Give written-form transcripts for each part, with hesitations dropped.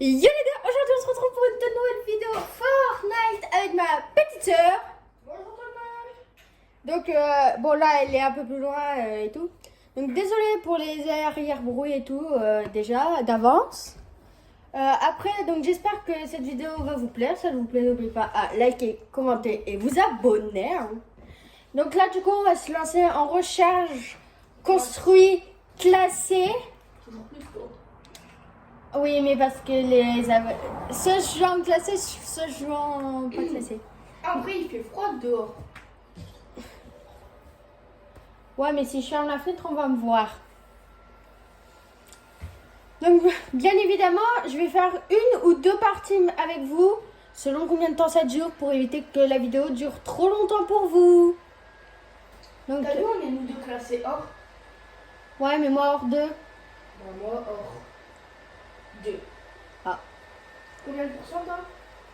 Yo les gars, aujourd'hui on se retrouve pour une toute nouvelle vidéo Fortnite avec ma petite sœur. Bonjour tout le monde. Donc bon là elle est un peu plus loin et tout. Donc désolé pour les arrière-bruits et tout déjà d'avance. Après donc j'espère que cette vidéo va vous plaire. Si elle vous plaît, n'oubliez pas à liker, commenter et vous abonner. Hein. Donc là du coup on va se lancer en recherche construit, classé. Toujours plus tôt. Oui, mais parce que ceux jouant classés, ceux jouant pas classés. Après, il fait froid dehors. Ouais, mais si je suis à la fenêtre, on va me voir. Donc, bien évidemment, je vais faire une ou deux parties avec vous, selon combien de temps ça dure, pour éviter que la vidéo dure trop longtemps pour vous. Donc, T'as vu, on est nous deux classés or. ouais, mais moi hors deux. Bah, moi or. 2. Ah. Combien de pourcents toi?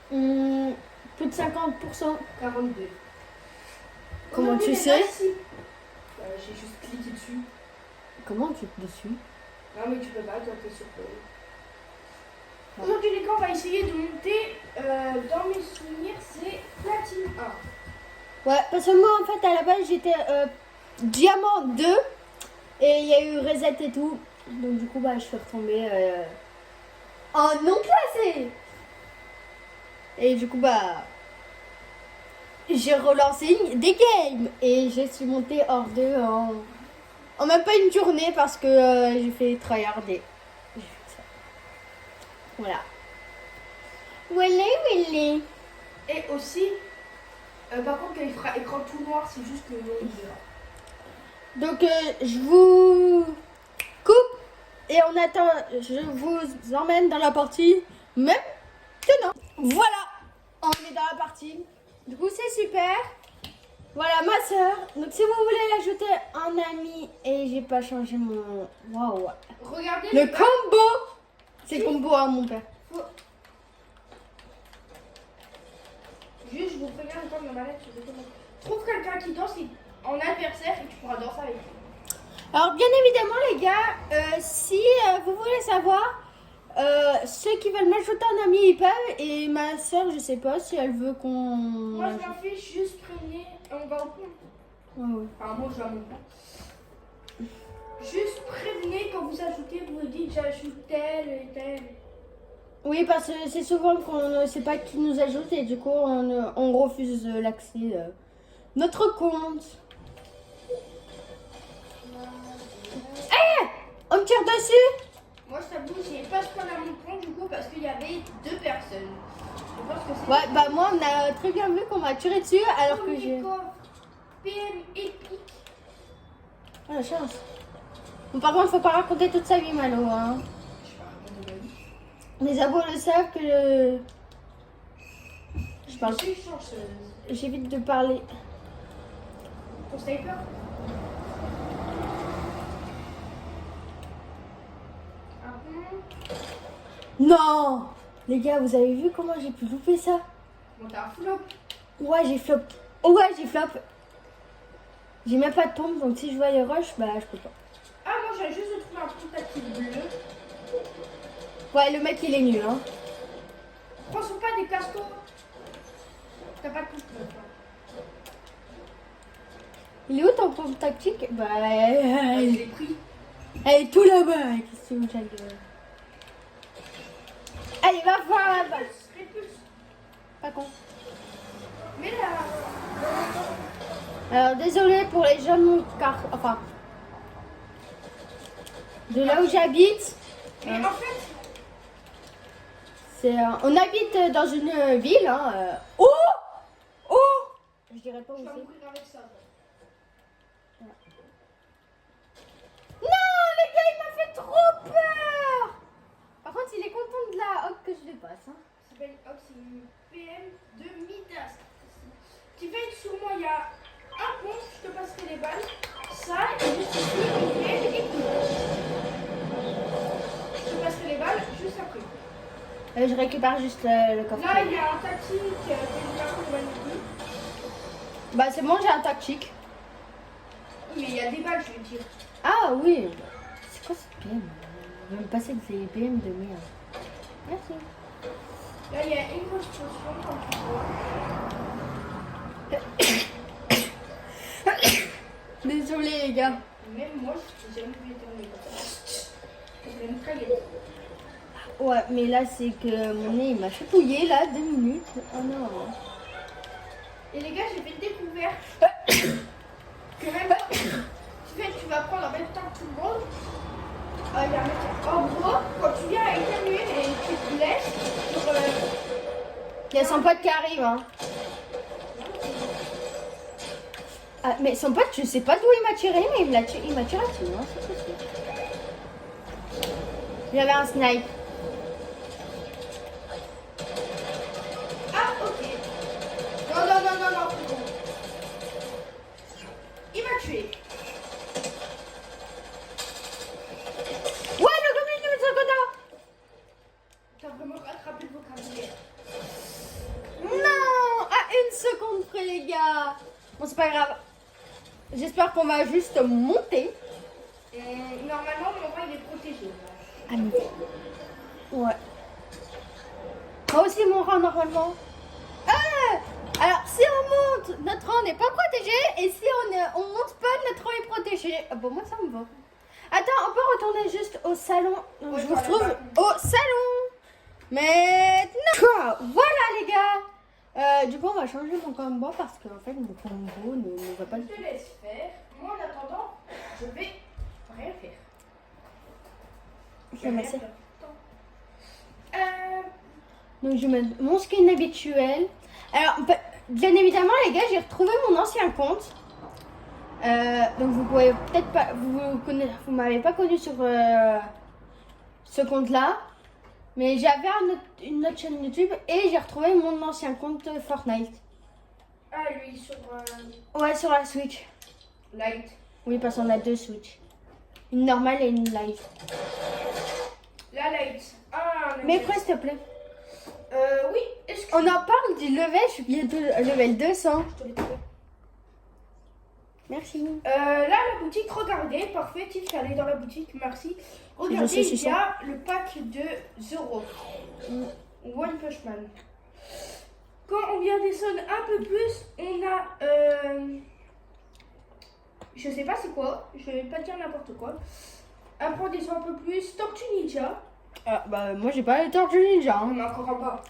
Plus de 50%. 42. Comment Aujourd'hui, tu les sais? gars, si. J'ai juste cliqué dessus. Comment tu te dessus? Non, mais tu peux pas, toi, t'es sur Play. Ah. Aujourd'hui, les gars, on va essayer de monter. Dans mes souvenirs, c'est platine 1. Ouais, parce que moi, en fait, à la base, j'étais diamant 2 et il y a eu reset et tout. Donc, du coup, bah, je suis retombée en non classé. Et du coup, bah, j'ai relancé des games et je suis montée hors 2 en même pas une journée parce que j'ai fait tryharder. J'ai fait ça. Voilà. Willy. Et aussi, par contre, quand il fera écran tout noir, c'est juste le nom de. Donc, je vous coupe et on attend. Je vous emmène dans la partie maintenant. Voilà, on est dans la partie. Du coup, c'est super. Voilà ma soeur. Donc, si vous voulez l'ajouter en ami et j'ai pas changé mon. Waouh. Regardez Le les balles. combo. C'est combo à mon père. Juste, je vous préviens, le temps de ma manette sur le téléphone. Trouve quelqu'un qui danse en adversaire et tu pourras danser avec lui. Alors, bien évidemment, les gars, si vous voulez savoir, ceux qui veulent m'ajouter en ami, ils peuvent. Et ma soeur, je sais pas si elle veut qu'on. Moi, je m'en fiche, juste prévenir et on va au point. Ouais. Enfin, moi, je vais à mon point. Juste prévenez quand vous ajoutez, vous dites j'ajoute tel et tel. Oui, parce que c'est souvent qu'on ne sait pas qui nous ajoute et du coup, on refuse l'accès notre compte. On me tire dessus. Moi, je t'avoue, j'ai pas ce qu'on a mon compte du coup parce qu'il y avait 2 personnes. Je pense que c'est. Ouais, bah moi, on a très bien vu qu'on m'a tiré dessus alors que j'ai. PM épique. Oh, la chance. Bon, par contre, faut pas raconter toute sa vie, Malo. Hein. Je vais raconter ma vie. Les abos le savent que je parle. Je suis chanceuse. J'évite de parler. Ton sniper? Ah bon? Non, les gars, vous avez vu comment j'ai pu louper ça? Bon, t'as un flop. Ouais, j'ai flop. Oh, ouais, j'ai flop. J'ai même pas de pompe, donc si je vois les rushs, bah je peux pas. Ah, moi, j'ai juste de trouver un tentative bleu. Ouais, le mec il est nul, hein. Prends sur pas des castos. T'as pas de coupe. Il est où ton pompe tactique? Bah, Je l'ai pris. elle est tout là-bas. Qu'est-ce que vous avez de... Allez, va voir là-bas. Répulse. Pas con. Mais là. Alors, désolé pour les gens de mon quart... Enfin, de là où j'habite. Mais en fait, C'est, on habite dans une ville, hein. Oh! Oh! Je dirais pas où je vais c'est. mourir avec ça. Non, les gars, il m'a fait trop peur! Par contre, il est content de la hop que je dépasse. Hein. Ça s'appelle Ox, c'est une PM de Midas. Qui fait que sur moi, il y a un pont, je te passerai les balles. Ça, et juste ici, une PM et tout. Je te passerai les balles juste après. Je récupère juste le coffre. Là, il y a un tactique que je vais pas magnifique. Bah, c'est bon, j'ai un tactique. Oui, mais il y a des balles, je veux dire. Ah oui. C'est quoi cette PM? Je vais me passer de ces PM de merde. Merci. merci. Là, il y a une grosse potion, comme tu vois. Désolé les gars. Même moi, je n'ai jamais vu éternuer comme ça. C'est même très gai. Ouais, mais là c'est que mon nez il m'a chatouillé là, 2 minutes. Oh non. Et les gars, j'ai fait une découverte que même tu vas prendre en même temps que tout le monde. Il y a un mec- En gros, quand tu viens éternuer et tu te blesses, sur, Il y a son pote qui arrive hein. Ah, mais son pote, je sais pas d'où il m'a tiré, mais il m'a tiré dessus, hein, c'est sûr. J'avais un snipe. Ah, ok. Non, non, non, non, non, c'est bon. Il m'a tué. Ouais, le goblin de secondaire. T'as vraiment rattrapé le vocabulaire. Non, à 1 seconde près les gars. Bon, c'est pas grave. J'espère qu'on va juste monter. Normalement, mon roi, il est protégé. Ah, mais... Ouais. Moi aussi, mon rang normalement. Alors, si on monte, notre rang n'est pas protégé. Et si on monte pas, notre rang est protégé. Ah, bon, moi, ça me va. Attends, on peut retourner juste au salon. Donc, Ouais, je vous voilà, retrouve au salon. Maintenant. Quoi. Voilà, les gars. Du coup, on va changer mon combo parce que en fait, mon combo ne va pas Je le te laisse faire. Moi, en attendant, je vais rien faire. Ça m'a servi. Euh, Donc je mets mon skin habituel. Alors bien évidemment les gars, j'ai retrouvé mon ancien compte. Donc vous pouvez peut-être pas, vous m'avez pas connu sur ce compte-là, mais j'avais une autre chaîne YouTube et j'ai retrouvé mon ancien compte Fortnite. Ah, lui, sur Ouais, sur la Switch. Light. Oui, parce qu'on a 2 Switch, une normale et une live. La Light. Ah, Mais quoi, s'il te plaît? oui, est-ce que... On en parle du level, je suis bientôt level 200. Je te l'ai trouvé. Merci. Là, la boutique, regardez, parfait, Tiff, je suis allée dans la boutique, merci. Regardez, sais, c'est il y a le pack de Zoro. One Punch Man. Quand on vient descendre un peu plus, on a... je sais pas c'est quoi, je vais pas dire n'importe quoi. Après, on descend un peu plus, Tortue Ninja. Ah, bah moi j'ai pas le Tortue Ninja. Hein. On est encore en bas.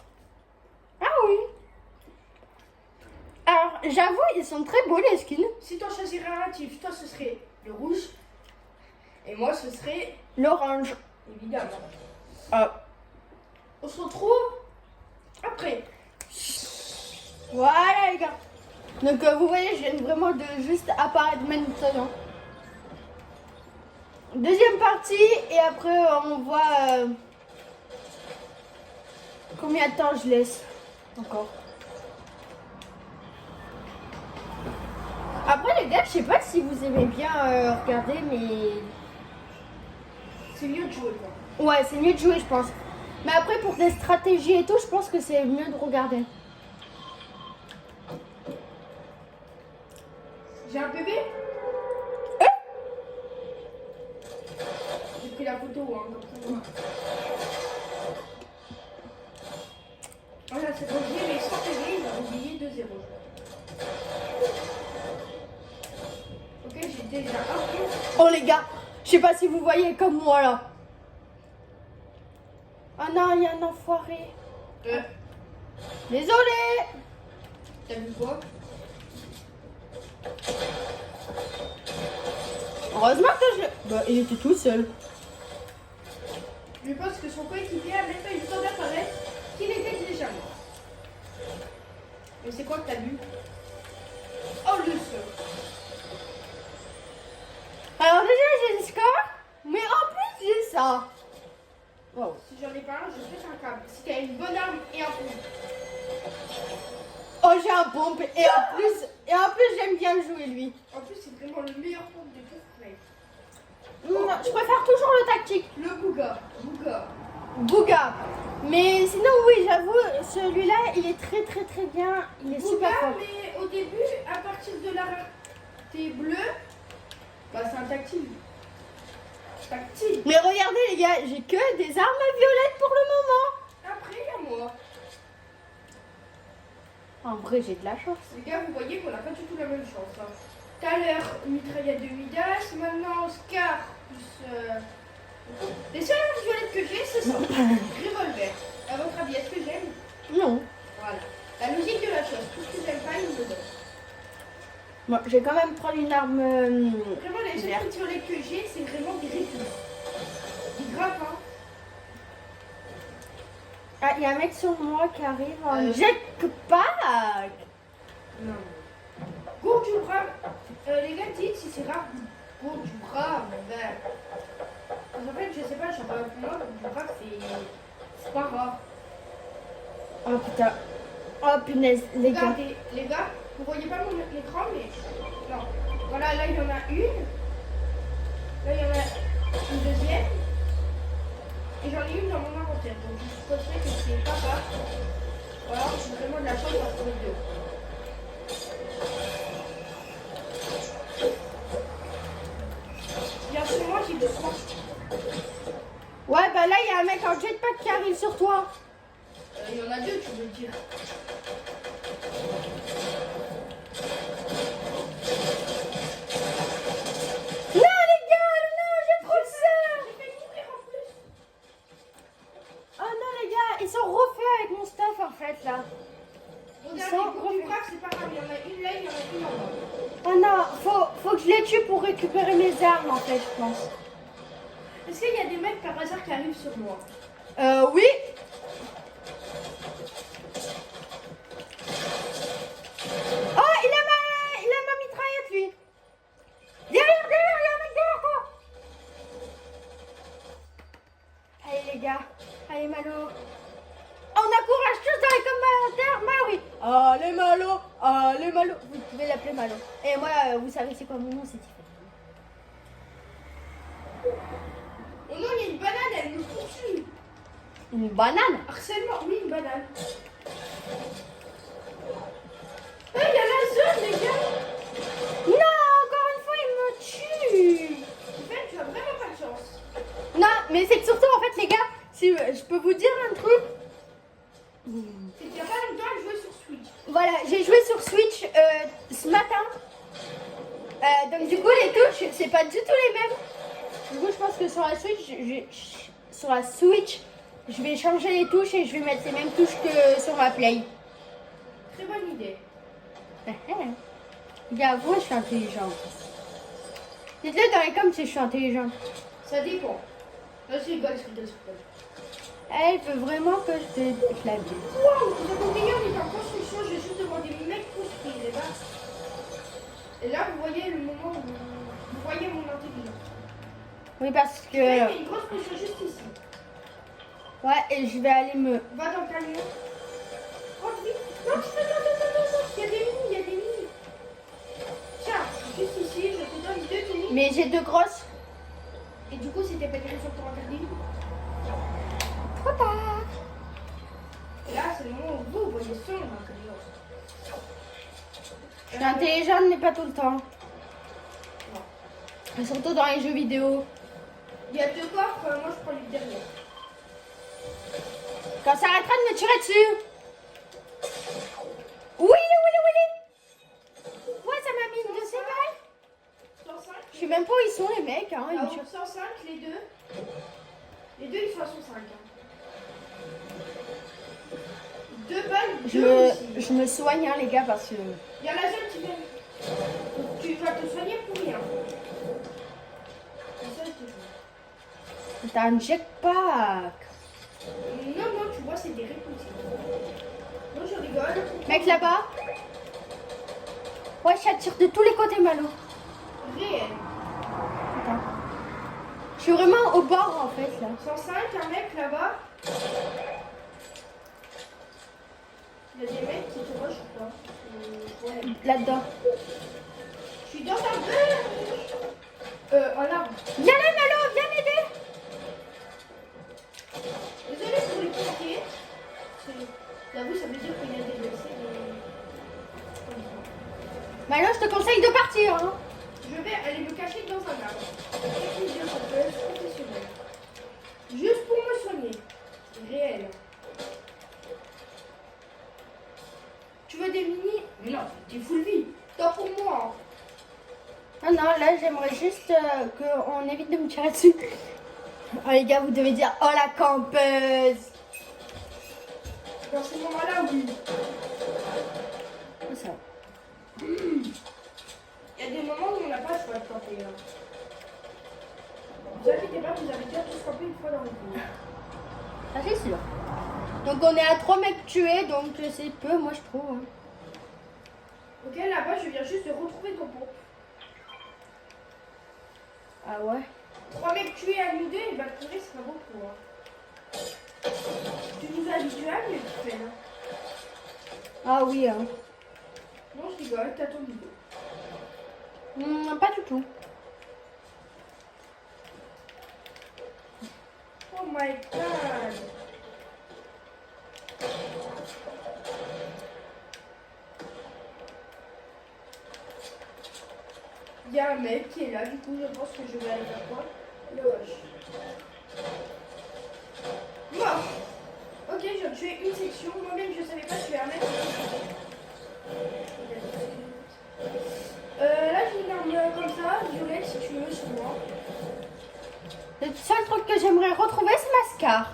Ah oui. Alors j'avoue ils sont très beaux les skins. Si t'en choisirais un, Tiff, toi ce serait le rouge. Et moi ce serait, L'orange. évidemment. Ah. On se retrouve après. Voilà les gars. Donc vous voyez je viens vraiment de juste apparaître maintenant. Deuxième partie et après on voit combien de temps je laisse encore. Après les gars je sais pas si vous aimez bien regarder mais... C'est mieux de jouer quoi. Ouais c'est mieux de jouer je pense. Mais après pour des stratégies et tout je pense que c'est mieux de regarder. J'ai un bébé. J'ai pris la photo, hein, comme ça. Voilà, c'est bon, mais sans bébé, il a oublié 2-0. Ok, j'ai déjà un point. Oh les gars, je sais pas si vous voyez comme moi là. Ah non, il y a un enfoiré. Désolé. T'as vu quoi? Heureusement que je... Bah, il était tout seul. Je pense que son coéquipier a même pas eu le temps d'apparaître qu'il était déjà mort. Mais c'est quoi que t'as vu? Oh le seul. Alors déjà j'ai le score, mais en plus j'ai ça. Wow. Si j'en ai pas un, je pète un câble. Si t'as une bonne arme et un pompe. Oh j'ai un pompe et en plus j'aime bien jouer lui. En plus, c'est vraiment le meilleur pompe de Fortnite. Non, je préfère toujours le tactique. Le Bouga. Bouga. Bouga. Mais sinon oui j'avoue celui-là il est très très très bien. Il est super Bouga, fort. mais au début, à partir de la rareté bleue, bah c'est un tactile. Tactile. Mais regardez les gars, j'ai que des armes violettes pour le moment. Ah vrai, j'ai de la chance. Les gars, vous voyez qu'on n'a pas du tout la même chance. Hein. Tout à l'heure, mitraillette de Midas. Maintenant, Scar plus. Les seules armes violettes que j'ai, c'est ça. Revolver. À votre avis, est-ce que j'aime? Non. Voilà. La logique de la chose. Tout ce que j'aime pas, il me le donne. Bon, je vais quand même prendre une arme. Vraiment, les seules verte. armes violettes que j'ai, c'est vraiment des réponses. Des grappes, hein. Ah, il y a un mec sur moi qui arrive en jetpack. Non. Gourdura. Les gars, dites si c'est rare. Gourdura, mon gars. En fait, je sais pas, genre, pour moi, Gourdura, c'est pas rare. Oh putain. Oh punaise, les gars. Regardez, les gars, vous voyez pas mon écran, mais. Non. Voilà, là, il y en a une. Là, il y en a une deuxième. Et j'en ai une dans mon inventaire. Donc, je supposerais que c'est pas rare. Voilà, j'ai vraiment de la chance pour trouver deux. Bien sûr, moi, j'ai deux points. Ouais, bah là, il y a un mec en jetpack qui arrive sur toi. Il y en a deux, tu veux dire. Non, les gars, non, j'ai trop peur. J'ai fait mourir en plus. Oh non, les gars, ils sont refaits avec mon stuff en fait là. Regardez, Sans pour du crack, c'est pas grave. Il y en a une là, il y en a une en bas. Oh non, faut que je les tue pour récupérer mes armes en fait, je pense. Est-ce qu'il y a des mecs par hasard qui arrivent sur moi? Oui. Oh, il a ma mitraillette lui. Derrière, il y a un mec derrière toi. Allez les gars, allez Malo. On encourage tous dans les commentaires Malo, oui. Allez Malo. Vous pouvez l'appeler Malo. Et moi, vous savez c'est quoi mon nom, c'est Tiffany. Oh non, il y a une banane, elle me poursuit. Une banane. Harcèlement, oui, une banane. Il y a la zone, les gars. Non, encore une fois, il me tue. En fait, tu as vraiment pas de chance. Non, mais c'est que surtout, en fait, les gars, si je peux vous dire un truc. C'est qu'il y a pas longtemps, elle jouait sur Switch. Voilà, j'ai joué sur Switch ce matin. Donc, du coup, les touches, c'est pas du tout les mêmes. Du coup, je pense que sur la Switch, je vais changer les touches et je vais mettre les mêmes touches que sur ma Play. Très bonne idée. Gars, moi, je suis intelligente. Dites-le dans les coms si je suis intelligente. Ça dépend. Là, je rigole. Elle veut vraiment que je la dise. Waouh, vous avez oublié, on est en construction. Je vais juste demander mes mecs construire, les gars. Et là, vous voyez le moment où vous voyez mon intelligence. Oui, parce que. Il y a une grosse potion juste ici. Ouais, et je vais aller me. Va dans le camion. Rentre vite. Non, non. Il y a des mini. Tiens, juste ici, je te donne 2 mini. Mais j'ai deux grosses. Et du coup, c'était pas intéressant pour interdire. Trop tard. Et là, c'est le moment où vous voyez son intelligence. Je suis intelligente, mais pas tout le temps. Non. Et surtout dans les jeux vidéo. Il y a 2 coffres, moi je prends les derniers. Quand ça arrêtera de me tirer dessus. Oui. Ouais, ça m'a mis une de ces balles. 105. Je sais même pas où ils sont les mecs. Hein. Ils me Alors, tirent. 105, les deux. Les deux, ils sont à 105. Hein. 2 balles, 2 aussi. Je me soigne, hein, les gars, parce que. Il y a la zone qui vient. Tu vas te soigner pour rien. Ça, je te dis. T'as un jetpack. Non, tu vois, c'est des réponses. Non, je rigole. Mec là-bas. Ouais, ça tire de tous les côtés, Malo. Réel. Attends. Je suis vraiment au bord, en fait, là. 105, un mec là-bas. Il y a des mecs qui te rushent ou pas? Ouais. Là-dedans. Je suis dans ta bouche. En arbre. Viens là, Malo, viens m'aider. Désolé pour les pompiers. J'avoue, ça veut dire qu'il y a des blessés. Malo, je te conseille de partir, hein. Je vais aller me cacher dans un arbre. Professionnel. Juste pour me soigner. Réel. Tu veux des T'es full vie. Tant pour moi. Ah non, là j'aimerais juste qu'on évite de me tirer dessus. Oh les gars, vous devez dire oh la campeuse. Dans ce moment-là, oui. C'est ça. Il y a des moments où on n'a pas le choix de camper. Hein. Vous inquiétez pas, vous avez déjà tous campé une fois dans votre vie. Ça c'est sûr. Donc on est à 3 mecs tués, donc c'est peu, moi je trouve. Hein. Ok, là-bas, je viens juste de retrouver ton pot. Ah ouais. 3 mecs tués à nous deux, et bah purée, c'est pas beaucoup. Hein. Tu nous as habitués à mieux, tu fais là. Ah oui, hein. Non, je rigole, t'as ton vidéo. Pas du tout. Oh my god. Il y a un mec qui est là, du coup je pense que je vais aller faire quoi? Le rush. Mort. Ok, j'ai tué une section. Moi-même je savais pas tuer un mec. Là j'ai une arme comme ça, violette si tu veux sur moi. Le seul truc que j'aimerais retrouver, c'est ma Scar.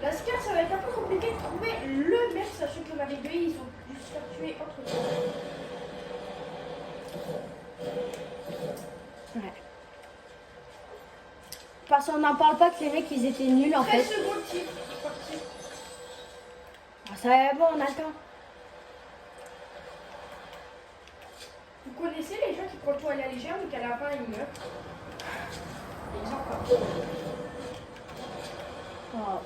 La Scar, ça va être un peu compliqué de trouver le mec, sachant que Marie 2, ils ont dû se faire tuer entre eux. Ouais. Parce qu'on n'en parle pas que les mecs ils étaient nuls en 13 fait. secondes tir, parti. Ah, ça va, bon, on attend. Vous connaissez les gens qui prennent tout à la légère, mais qu'à la fin ils meurent? Ils en parlent. Oh.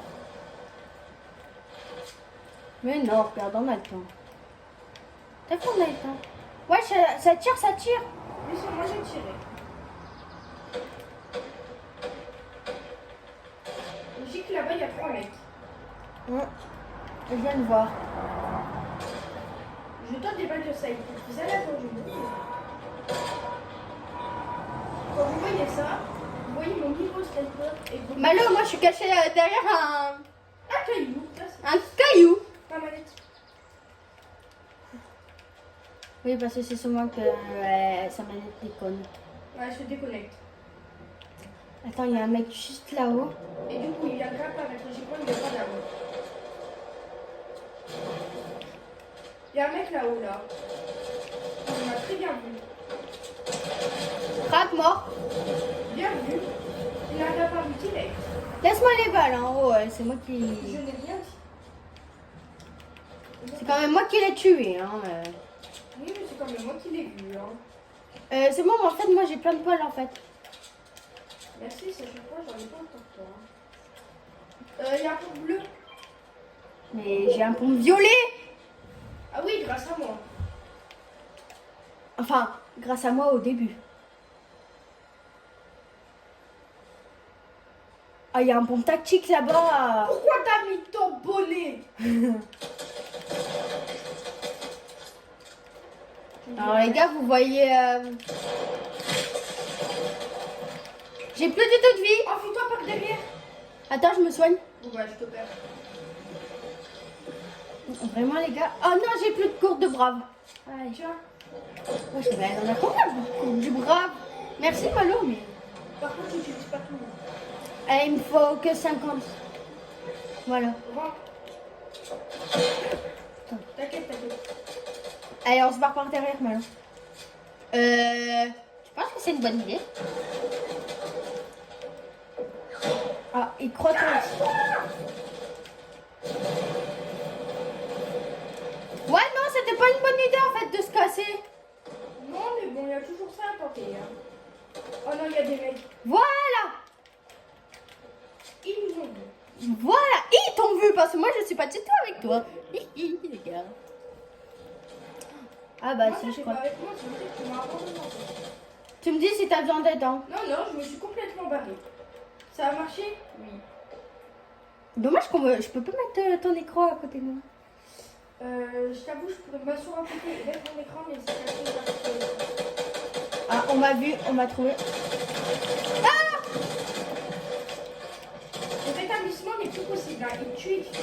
Mais non, regarde, on a le temps. T'as vu, on a le temps. Ouais, ça tire, ça tire. Oui, sur moi j'ai tiré. Logique, là-bas il y a 3 mecs. Ouais. Je viens de voir. Je tente des balles de side. Vous allez attendre une minute. Quand vous voyez ça, vous voyez mon niveau sniper et vous... Malo, moi je suis cachée derrière Un caillou, là c'est un caillou. pas manette. Oui, parce que c'est souvent que sa manette déconne. Ouais, elle se déconnecte. Attends, il y a un mec juste là-haut. Et du coup, il vient de grappe avec le gigot, il n'y a pas d'arme. Il y a un mec là-haut, là. On m'a très bien vu. Crac, mort. Bien vu. Il a apparu direct. Laisse-moi les balles en haut, c'est moi Je qui. n'ai rien dit. C'est quand même moi qui l'ai tué. Hein. Oui, mais c'est quand même moi qui l'ai vu. Hein. C'est bon, en fait, moi j'ai plein de poils en fait. Merci, c'est à chaque fois, j'en ai pas autant que toi. Il y a un pot bleu. Mais j'ai un pompe violet. Ah oui, grâce à moi. Enfin, grâce à moi au début. Ah, il y a un pompe tactique là-bas. Pourquoi t'as mis ton bonnet? Alors les gars, vous voyez... J'ai plus du tout de vie. Enfuis-toi par derrière. Attends, je me soigne. Bon bah, je te perds. Vraiment les gars. Oh non, j'ai plus de courte de brave. Allez, tiens. Oh, je vais en a combien de courte du brave? Merci Malo, mais... Par contre, tu n'utilises pas tout. Il me faut que 50. Voilà. Rentre. T'inquiète, t'inquiète. Allez, on se barre par derrière Malo. Je pense que c'est une bonne idée. Ah, il croit que... Ouais, non, c'était pas une bonne idée en fait de se casser. Non, mais bon, il y a toujours ça à tenter. Hein. Oh non, il y a des mecs. Voilà. Ils nous ont vu. Voilà, ils t'ont vu parce que moi je suis pas du tout avec toi. Hi, les gars. Ah bah Moi, si, ça, je c'est crois. pas avec moi, c'est vrai que tu m'as abandonné. Tu me dis si t'as besoin d'aide. Hein. Non, non, je me suis complètement barrée. Ça a marché? Oui. Dommage je peux pas mettre ton écran à côté de moi. Je t'avoue, je pourrais m'asseoir à côté et mettre mon écran, mais c'est caché par contre. Ah, on m'a vu, on m'a trouvé. Ah! Le rétablissement n'est plus possible. Hein. Il tue et tue.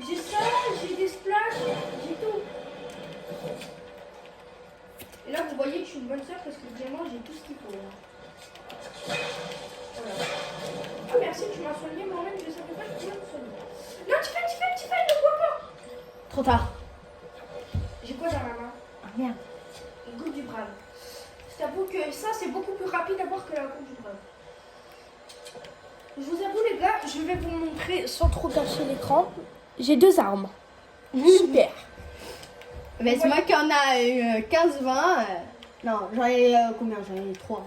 J'ai ça, j'ai des splashs, j'ai tout. Et là, vous voyez que je suis une bonne soeur parce que vraiment, j'ai tout ce qu'il faut. Là. Voilà. Ah, merci, tu m'as soigné. Moi-même, je ne savais pas que tu pouvais me soigner. Non, Tiffany, ne bois pas. Trop tard. J'ai quoi dans ma main? Ah merde. Une goutte du brave. Je t'avoue que ça, c'est beaucoup plus rapide à boire que la goutte du brave. Je vous avoue, les gars, je vais vous montrer sans trop cacher l'écran. J'ai 2 armes. Super. Mais c'est moi qui en a eu 15-20. Non, j'en ai combien? J'en ai 3.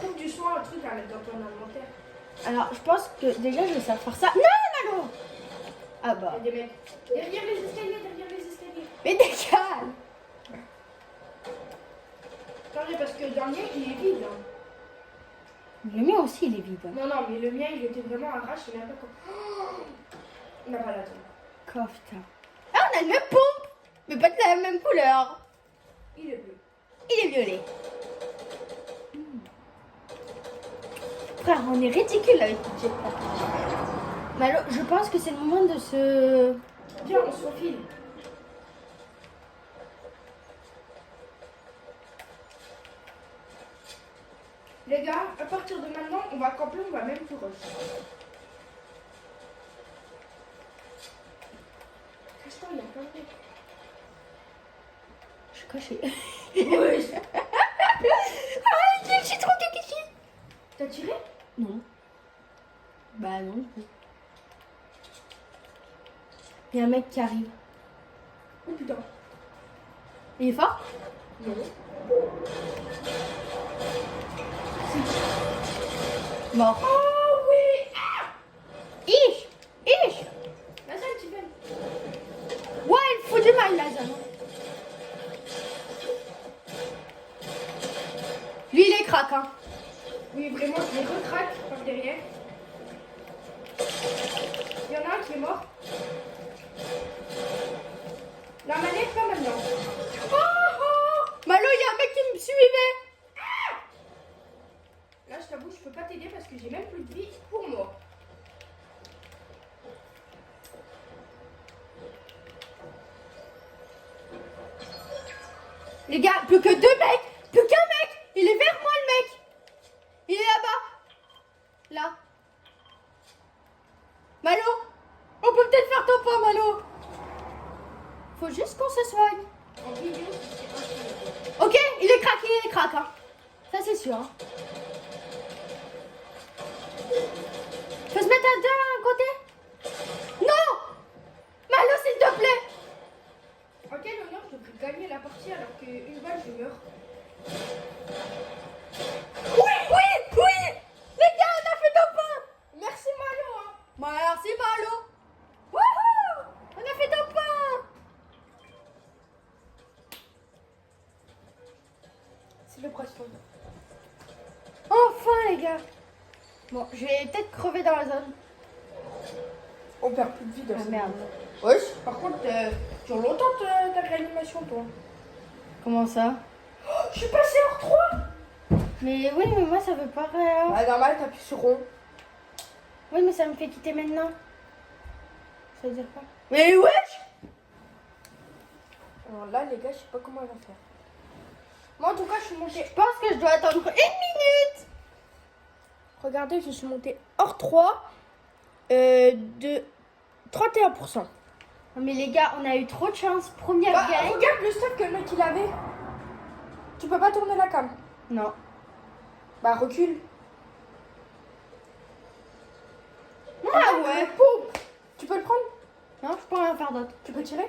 Trouve du soin, un truc à mettre dans ton inventaire. Alors, je pense que déjà, je vais savoir faire ça. Non, Malo. Ah bah. Il y a des mecs. Derrière les escaliers. Mais décale. Attendez, parce que dans le mien, il est vide. Hein. Le mien aussi, il est vide. Non, mais le mien, il était vraiment arraché. Je sais même pas comment. Oh, on n'a pas la tombe. Kofta. Ah, on a le même pompe. Mais pas de la même couleur. Il est bleu. Il est violet. Frère, on est ridicule avec le jetpack. Malo, je pense que c'est le moment de se... Viens, on se refile. Les gars, à partir de maintenant, on va camper, on va même plus rush. Cache-toi, il y a plein de mecs. Je suis cachée. Oui. Ah, je suis trop cachée. T'as tiré? Non. Bah non. Il y a un mec qui arrive. Oh putain. Il est fort? Non. Mort. Oh oui. Ah, Ich. la salle, tu fais. Ouais, il faut du mal, là, ça. Lui, il est crack, hein. Oui, vraiment, je les retraque par derrière. Il y en a un qui est mort. La manette, pas maintenant. Malo, il y a un mec qui me suivait. Là, je t'avoue, je peux pas t'aider parce que j'ai même plus de vie pour moi. Les gars, plus que 2 mecs. Plus qu'un mec. Il est vers moi, le mec. Il est là-bas. Là. Malo, on peut peut-être faire ton pas, Malo. Faut juste qu'on se soigne. En vidéo, c'est incroyable. Ok, il est crack, hein. Ça, c'est sûr. Hein. Faut se mettre à 2 à un côté. Non. Malo, s'il te plaît. En quel honneur je devrais gagner la partie alors qu'une balle, je meurs. Oui. Les gars, on a fait ton pas. Merci Malo, hein. Merci, Malo. Wouhou. On a fait ton pas. C'est le pression. Enfin, les gars. Bon, je vais peut-être crever dans la zone. On perd plus de vie dans Ah, cette merde. zone. Ouais, par contre, tu as longtemps ta réanimation, toi. Comment ça? Oh, je suis passé hors 3. Mais oui, mais moi, ça veut pas... Bah, normal, t'appuies sur rond. Oui, mais ça me fait quitter maintenant. Ça veut dire quoi? Mais wesh. Alors là, les gars, je sais pas comment elle va faire. Moi, en tout cas, je suis montée. Je pense que je dois attendre 1 minute. Regardez, je suis montée hors 3 de 31%. Mais les gars, on a eu trop de chance. Première Bah, game. regarde le stuff que le mec il avait. Tu peux pas tourner la cam. Non. Bah, recule. Ah ouais. Pompe. Tu peux le prendre? Non, je peux rien faire d'autre. Tu peux tirer?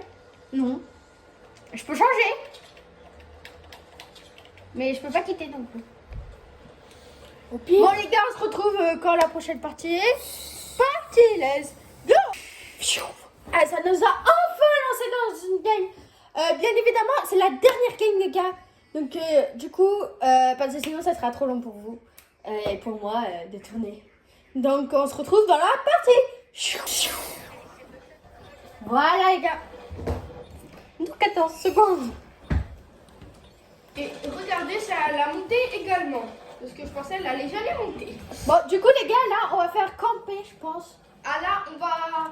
Non. Je peux changer. Mais je peux pas quitter non plus. Au pire. Bon les gars, on se retrouve quand la prochaine partie est partie. Let's go. Ah, ça nous a enfin lancé dans une game. Bien évidemment, c'est la dernière game les gars. Donc du coup, parce que sinon ça sera trop long pour vous et pour moi de tourner. Donc on se retrouve dans la partie. Voilà les gars. Dans 14 secondes. Et regardez, ça l'a monté également. Parce que je pensais qu'elle allait jamais monter. Bon, du coup les gars, là, on va faire camper, je pense. Ah là, on va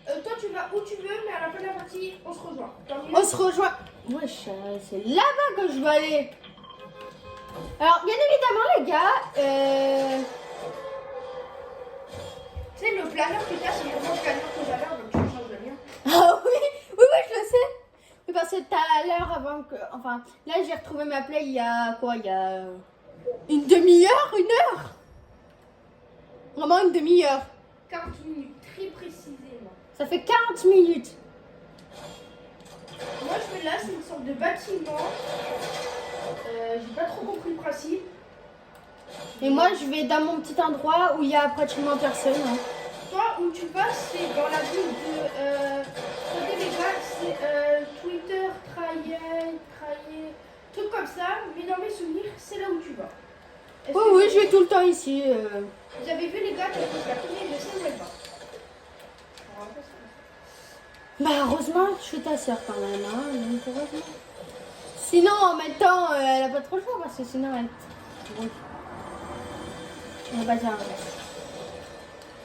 Toi, tu vas où tu veux, mais à la fin de la partie, on se rejoint. On se rejoint. Wesh, c'est là-bas que je veux aller. Alors, bien évidemment, les gars, Tu sais, le planeur que t'as, c'est le même planeur que j'avais, donc tu changes le mien. Ah oui, oui, oui, je le sais. Oui, parce que tout à l'heure, avant que. Enfin, là, j'ai retrouvé ma play il y a quoi? Il y a une demi-heure, une heure? Vraiment une demi-heure. 40 minutes, très précisément. Ça fait 40 minutes. Moi, je vais là, c'est une sorte de bâtiment. J'ai pas trop compris le principe. Et moi, je vais dans mon petit endroit où il y a pratiquement personne. Hein. Toi, où tu passes, c'est dans la ville de. Regardez les gars, c'est Twitter, Traillet, truc comme ça. Mais dans mes souvenirs, c'est là où tu vas. Est-ce Oui, que oui, je vais tout le temps ici. Vous avez vu les gars, tu as la première, je sais où elle va. Bah, heureusement, je suis ta soeur quand même. Hein, donc, heureusement. Sinon, en même temps, elle a pas trop le choix parce que sinon, elle. Bon. On va pas dire un vrai.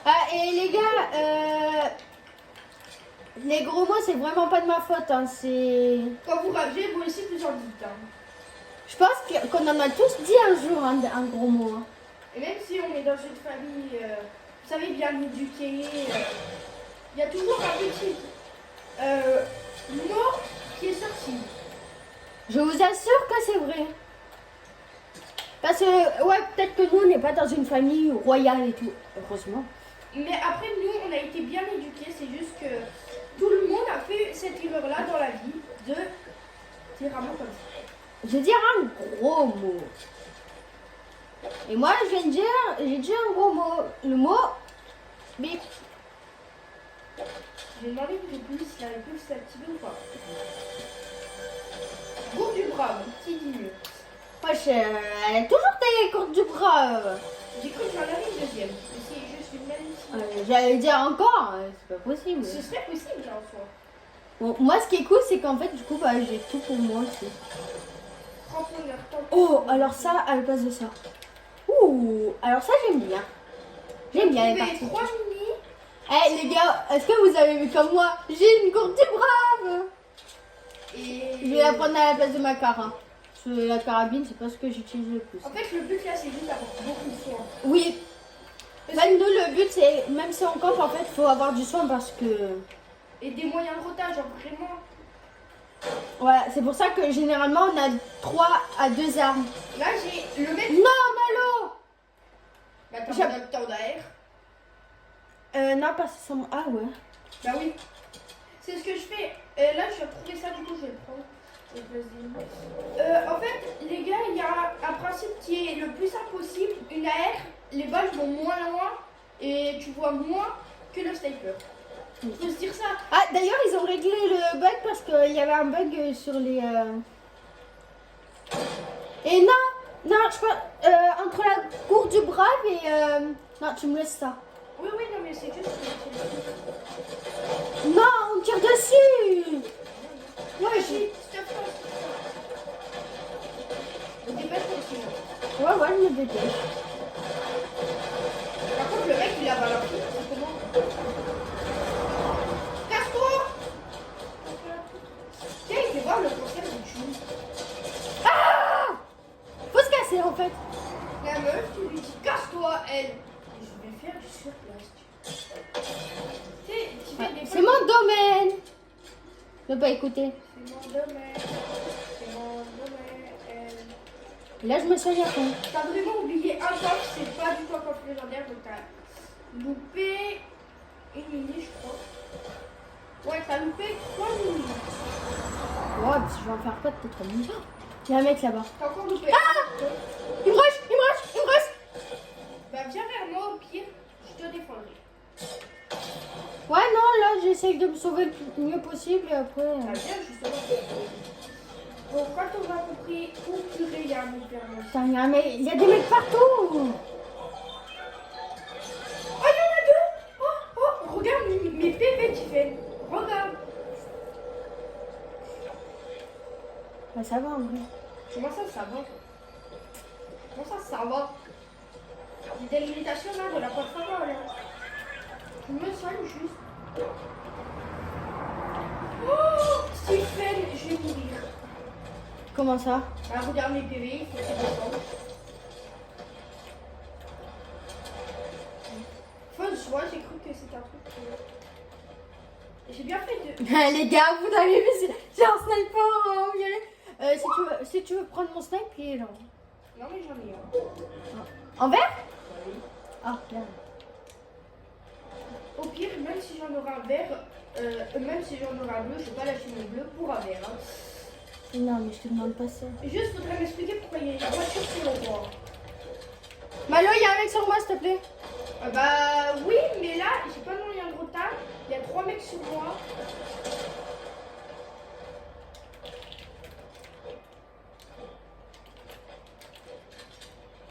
Ah, et les gars, les gros mots, c'est vraiment pas de ma faute. Hein, c'est. Quand vous ragez, vous aussi vous en dites. Hein. Je pense qu'on en a tous dit un jour un gros mot. Hein. Et même si on est dans une famille, vous savez, bien éduquée, il y a toujours un petit mot qui est sorti. Je vous assure que c'est vrai. Parce que, ouais, peut-être que nous, on n'est pas dans une famille royale et tout. Heureusement. Mais après, nous, on a été bien éduqués. C'est juste que tout le monde a fait cette erreur-là dans la vie de dire un mot comme ça. Je vais dire un gros mot. Et moi, je viens de dire, j'ai dit un gros mot. Le mot bip. J'ai demandé que j'ai plus si la réponse s'est activée ou pas. Groupe du brave, petit dieu. Wesh, elle est toujours taillée courte du bras. J'ai cru que j'en avais une deuxième. Mais c'est juste une magnifique. J'allais dire encore, c'est pas possible. Ce serait possible, en soi. Bon, moi, ce qui est cool, c'est qu'en fait, du coup, bah, j'ai tout pour moi aussi. Cramponneur, tant pis. Oh, alors ça, à la place de ça. Ouh, alors ça, j'aime bien. J'aime bien les parties. 3 mini. Eh les gars, est-ce que vous avez vu comme moi? J'ai une courte du brave. Et Je vais la prendre à la place de ma cara. Parce que la carabine, c'est pas ce que j'utilise le plus. en fait, le but là, c'est juste d'avoir beaucoup de soin. Oui. Bah, nous, le but, c'est, même si on campe, en fait, il faut avoir du soin parce que... Et des moyens de rotage, genre vraiment. Voilà, c'est pour ça que généralement, on a 3 à 2 armes. Là, j'ai le mec. Non, Malo. Bah, t'as un adapteur d'air. Non, parce que ça... Ah ouais. Bah oui. C'est ce que je fais. Là, je vais retrouver ça, du coup, je vais le prendre. En fait, les gars, il y a un principe qui est le plus simple possible. Une AR, les balles vont moins loin et tu vois moins que le sniper. Faut se dire ça. Ah, d'ailleurs, ils ont réglé le bug parce qu'il y avait un bug sur les... Et non, je crois, entre la cour du brave et... Non, tu me laisses ça. Oui, oui, non, mais c'est juste. Non, on tire dessus. Ouais, stop. Dépêche-toi aussi. Ouais, je me dépêche. Par contre, le mec, il a balancé. C'est comment? Casse-toi! Tiens, il fait voir le concert du chou. Ah, faut se casser en fait. La meuf, tu lui dis casse-toi, elle. Je vais faire du surplace. Tu sais, tu fais des C'est mon domaine. Ne pas écouter. C'est mon domaine. C'est mon domaine. Là, je me suis à fond. T'as vraiment oublié un coffre, c'est pas du tout un coffre légendaire, donc t'as loupé une mini, je crois. Ouais, t'as loupé 3 mini. Ouais, parce que je vais en faire quoi de tes 3 minutes? Il y a un mec là-bas. T'as encore loupé. Ah, il me rush. Bah, viens vers moi, au pire, je te défendrai. Ouais, non, là, j'essaye de me sauver le mieux possible et après... Bah, viens, justement. Bon, quand on a compris où purée, il y a un mec vers moi. Putain, il y a des mecs partout. Oh, il y en a deux! Oh, regarde mes PV qui fait. Regarde. Bah, ça va en vrai. Comment ça va? Comment ça va? J'ai des limitations là de la porte là. Je me soigne juste. Stephen, je vais mourir. Comment ça? Bah, regarde mes PV, il faut que ça descende. Fausse joie, j'ai cru que c'était un truc. J'ai bien fait de. Les gars, vous avez vu, j'ai un sniper en violet. Si tu veux prendre mon sniper, il est là. Non, mais j'en ai un. En vert? Oui. Ah, bien. Au pire, même si j'en aurai un vert, même si j'en aurai un bleu, je vais pas lâcher mon bleu pour un vert. Hein. Non, mais je te demande pas ça. Juste, faudrait m'expliquer pourquoi il y a une voiture sur le toit. Malo, il y a un mec sur moi, s'il te plaît. Bah oui, mais là, j'ai pas non, il y a un gros tas. Il y a 3 mecs sur moi.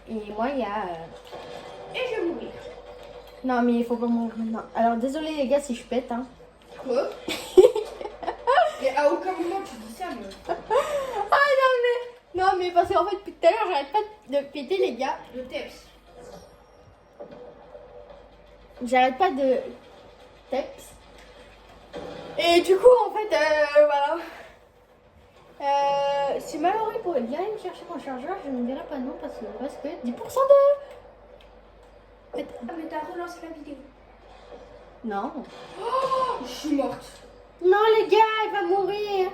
Et moi, il y a. Et je vais mourir. Non, mais il faut pas mourir maintenant. Alors, désolé les gars si je pète, hein. Quoi? Et à aucun moment tu dis ça, meuf. Ah non, mais parce qu'en fait, depuis tout à l'heure, j'arrête pas de péter, les gars. Le teps. J'arrête pas de. Teps. Et du coup, en fait, voilà. Si Mallory pourrait bien aller me chercher mon chargeur, je ne dirais pas non parce que 10% de. Ah, mais t'as relancé la vidéo. Non. Oh, je suis morte. Non, les gars, elle va mourir.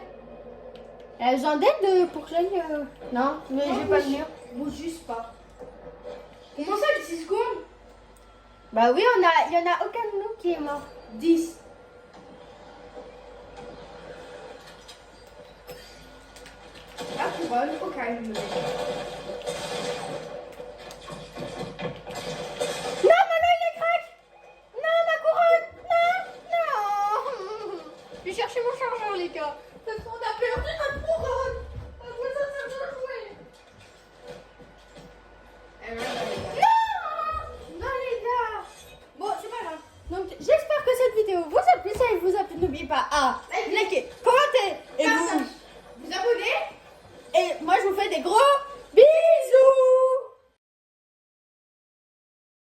Elles ont d'aide pour que j'aille. Non, mais Non, j'ai pas le mur. Bouge juste pas. Comment ça, 10 secondes? Bah oui, il y en a aucun de nous qui est mort. 10. La couronne au calme. Non, Manon, il est crack. Non, ma couronne. Non. Je vais chercher mon chargeur, les gars. Parce qu'on a perdu notre couronne. On va ça jouer. Non, les gars. Bon, c'est pas grave. Donc, j'espère que cette vidéo vous a plu. Si elle vous a plu, n'oubliez pas à liker,